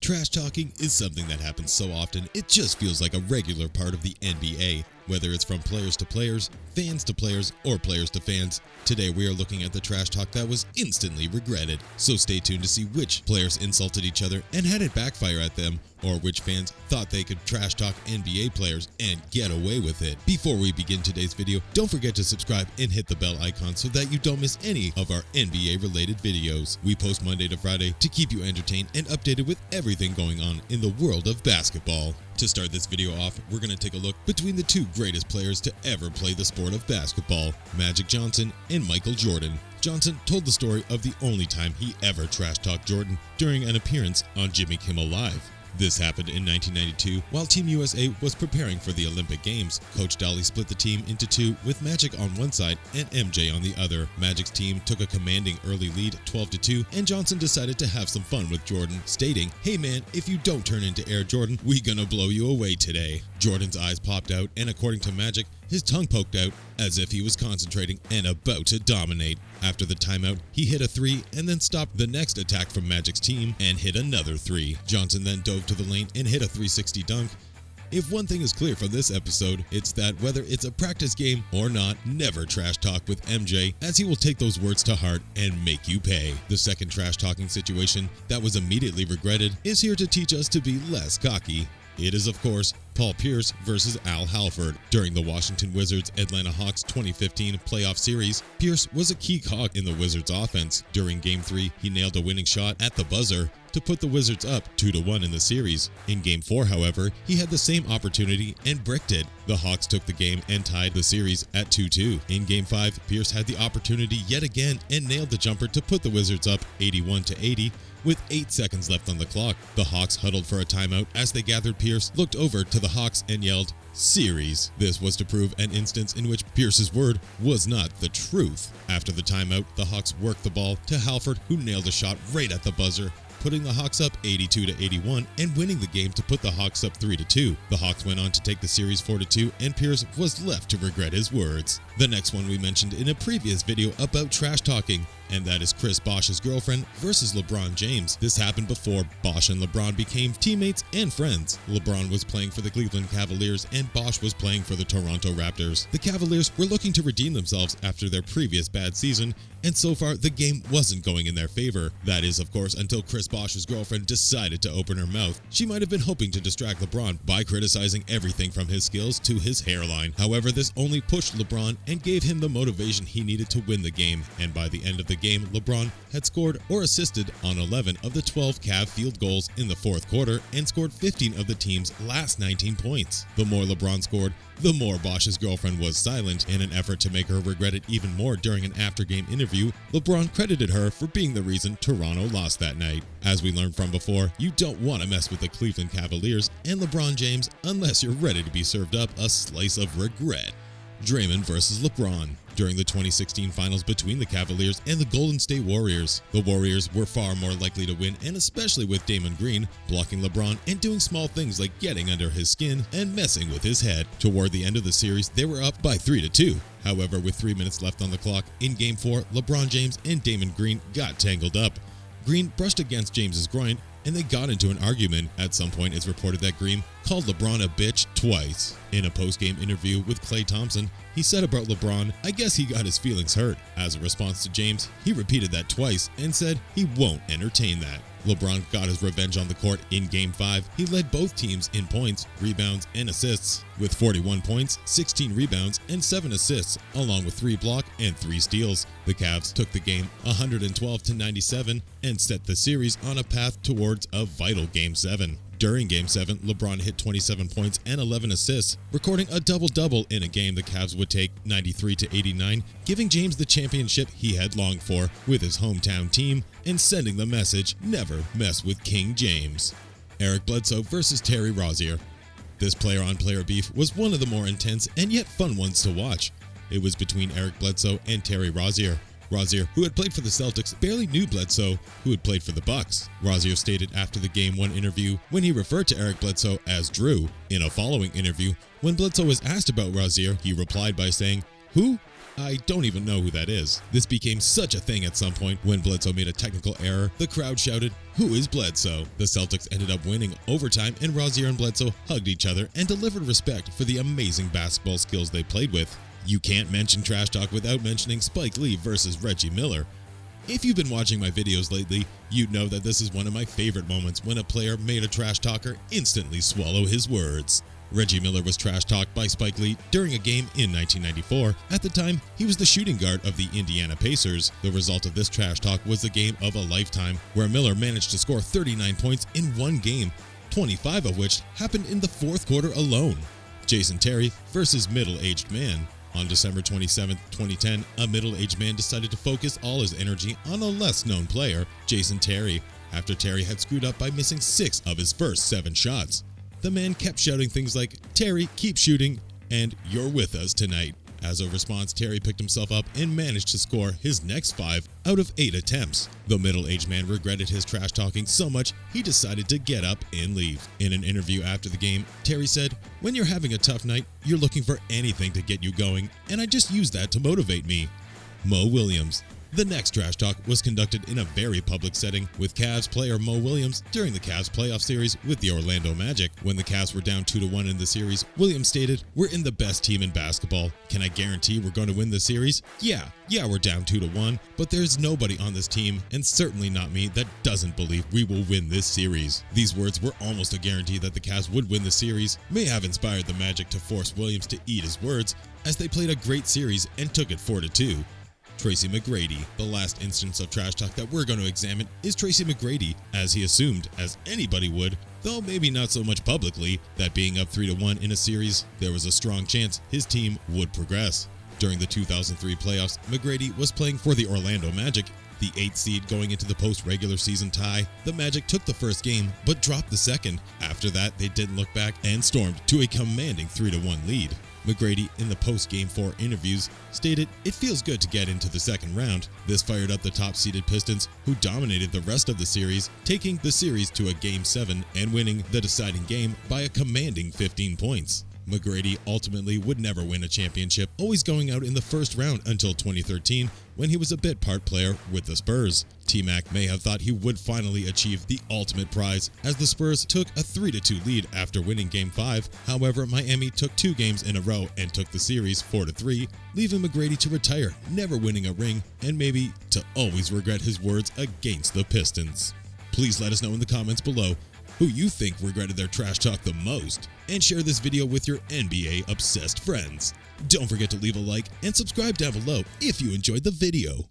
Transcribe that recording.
Trash talking is something that happens so often, it just feels like a regular part of the NBA. Whether it's from players to players, fans to players, or players to fans, today we are looking at the trash talk that was instantly regretted. So stay tuned to see which players insulted each other and had it backfire at them, or which fans thought they could trash talk NBA players and get away with it. Before we begin today's video, don't forget to subscribe and hit the bell icon so that you don't miss any of our NBA related videos. We post Monday to Friday to keep you entertained and updated with everything going on in the world of basketball. To start this video off, we're going to take a look between the two greatest players to ever play the sport of basketball, Magic Johnson and Michael Jordan. Johnson told the story of the only time he ever trash-talked Jordan during an appearance on Jimmy Kimmel Live. This happened in 1992 while Team USA was preparing for the Olympic Games. Coach Dolly split the team into two with Magic on one side and MJ on the other. Magic's team took a commanding early lead 12-2 and Johnson decided to have some fun with Jordan, stating, "Hey man, if you don't turn into Air Jordan, we gonna blow you away today." Jordan's eyes popped out and according to Magic, his tongue poked out as if he was concentrating and about to dominate. After the timeout, he hit a three and then stopped the next attack from Magic's team and hit another three. Johnson then dove to the lane and hit a 360 dunk. If one thing is clear from this episode, it's that whether it's a practice game or not, never trash talk with MJ, as he will take those words to heart and make you pay. The second trash talking situation that was immediately regretted is here to teach us to be less cocky. It is, of course, Paul Pierce versus Al Halford. During the Washington Wizards-Atlanta Hawks 2015 playoff series, Pierce was a key cog in the Wizards offense. During Game 3, he nailed a winning shot at the buzzer to put the Wizards up 2-1 in the series. In Game 4, however, he had the same opportunity and bricked it. The Hawks took the game and tied the series at 2-2. In Game 5, Pierce had the opportunity yet again and nailed the jumper to put the Wizards up 81-80. With 8 seconds left on the clock, the Hawks huddled for a timeout as they gathered. Pierce looked over to the Hawks and yelled, "Series." This was to prove an instance in which Pierce's word was not the truth. After the timeout, the Hawks worked the ball to Halford, who nailed a shot right at the buzzer, putting the Hawks up 82-81 and winning the game to put the Hawks up 3-2. The Hawks went on to take the series 4-2 and Pierce was left to regret his words. The next one we mentioned in a previous video about trash talking, and that is Chris Bosh's girlfriend versus LeBron James. This happened before Bosh and LeBron became teammates and friends. LeBron was playing for the Cleveland Cavaliers and Bosh was playing for the Toronto Raptors. The Cavaliers were looking to redeem themselves after their previous bad season, and so far the game wasn't going in their favor. That is, of course, until Chris Bosh's girlfriend decided to open her mouth. She might have been hoping to distract LeBron by criticizing everything from his skills to his hairline. However, this only pushed LeBron and gave him the motivation he needed to win the game, and by the end of the game, LeBron had scored or assisted on 11 of the 12 Cav field goals in the fourth quarter and scored 15 of the team's last 19 points. The more LeBron scored, the more Bosh's girlfriend was silent. In an effort to make her regret it even more during an after-game interview, LeBron credited her for being the reason Toronto lost that night. As we learned from before, you don't want to mess with the Cleveland Cavaliers and LeBron James unless you're ready to be served up a slice of regret. Draymond versus LeBron. During the 2016 finals between the Cavaliers and the Golden State Warriors, the Warriors were far more likely to win, and especially with Draymond Green blocking LeBron and doing small things like getting under his skin and messing with his head. Toward the end of the series, they were up by 3-2. However, with 3 minutes left on the clock, in Game 4, LeBron James and Draymond Green got tangled up. Green brushed against James's groin, and they got into an argument. At some point, it's reported that Green called LeBron a bitch twice. In a post-game interview with Klay Thompson, he said about LeBron, "I guess he got his feelings hurt." As a response to James, he repeated that twice and said he won't entertain that. LeBron got his revenge on the court in Game 5. He led both teams in points, rebounds, and assists, with 41 points, 16 rebounds, and 7 assists, along with 3 blocks and 3 steals. The Cavs took the game 112-97 and set the series on a path towards a vital Game 7. During Game 7, LeBron hit 27 points and 11 assists, recording a double-double in a game the Cavs would take 93-89, giving James the championship he had longed for with his hometown team and sending the message, never mess with King James. Eric Bledsoe versus Terry Rozier. This player-on-player beef was one of the more intense and yet fun ones to watch. It was between Eric Bledsoe and Terry Rozier. Rozier, who had played for the Celtics, barely knew Bledsoe, who had played for the Bucks. Rozier stated after the Game 1 interview when he referred to Eric Bledsoe as Drew. In a following interview, when Bledsoe was asked about Rozier, he replied by saying, "Who? I don't even know who that is. This became such a thing at some point when Bledsoe made a technical error. The crowd shouted, "Who is Bledsoe?" The Celtics ended up winning overtime, and Rozier and Bledsoe hugged each other and delivered respect for the amazing basketball skills they played with. You can't mention trash talk without mentioning Spike Lee versus Reggie Miller. If you've been watching my videos lately, you'd know that this is one of my favorite moments when a player made a trash talker instantly swallow his words. Reggie Miller was trash-talked by Spike Lee during a game in 1994. At the time, he was the shooting guard of the Indiana Pacers. The result of this trash talk was the game of a lifetime, where Miller managed to score 39 points in one game, 25 of which happened in the fourth quarter alone. Jason Terry versus Middle-Aged Man. On December 27, 2010, a middle-aged man decided to focus all his energy on a less-known player, Jason Terry, after Terry had screwed up by missing 6 of his first 7 shots. The man kept shouting things like, "Terry, keep shooting," and "You're with us tonight." As a response, Terry picked himself up and managed to score his next 5 out of 8 attempts. The middle-aged man regretted his trash talking so much, he decided to get up and leave. In an interview after the game, Terry said, "When you're having a tough night, you're looking for anything to get you going, and I just use that to motivate me." Mo Williams. The next trash talk was conducted in a very public setting with Cavs player Mo Williams during the Cavs playoff series with the Orlando Magic. When the Cavs were down 2-1 in the series, Williams stated, "We're in the best team in basketball. Can I guarantee we're going to win the series? Yeah, we're down 2-1, but there's nobody on this team, and certainly not me, that doesn't believe we will win this series." These words were almost a guarantee that the Cavs would win the series, may have inspired the Magic to force Williams to eat his words, as they played a great series and took it 4-2. Tracy McGrady. The last instance of trash talk that we're going to examine is Tracy McGrady, as he assumed, as anybody would, though maybe not so much publicly, that being up 3-1 in a series, there was a strong chance his team would progress. During the 2003 playoffs, McGrady was playing for the Orlando Magic, the 8th seed going into the post-regular season tie. The Magic took the first game, but dropped the second. After that, they didn't look back and stormed to a commanding 3-1 lead. McGrady, in the post-Game 4 interviews, stated, "It feels good to get into the second round." This fired up the top-seeded Pistons, who dominated the rest of the series, taking the series to a Game 7 and winning the deciding game by a commanding 15 points. McGrady ultimately would never win a championship, always going out in the first round until 2013, when he was a bit part player with the Spurs. T-Mac may have thought he would finally achieve the ultimate prize, as the Spurs took a 3-2 lead after winning Game 5. However, Miami took 2 games in a row and took the series 4-3, leaving McGrady to retire, never winning a ring, and maybe to always regret his words against the Pistons. Please let us know in the comments below who you think regretted their trash talk the most, and share this video with your NBA-obsessed friends. Don't forget to leave a like and subscribe down below if you enjoyed the video.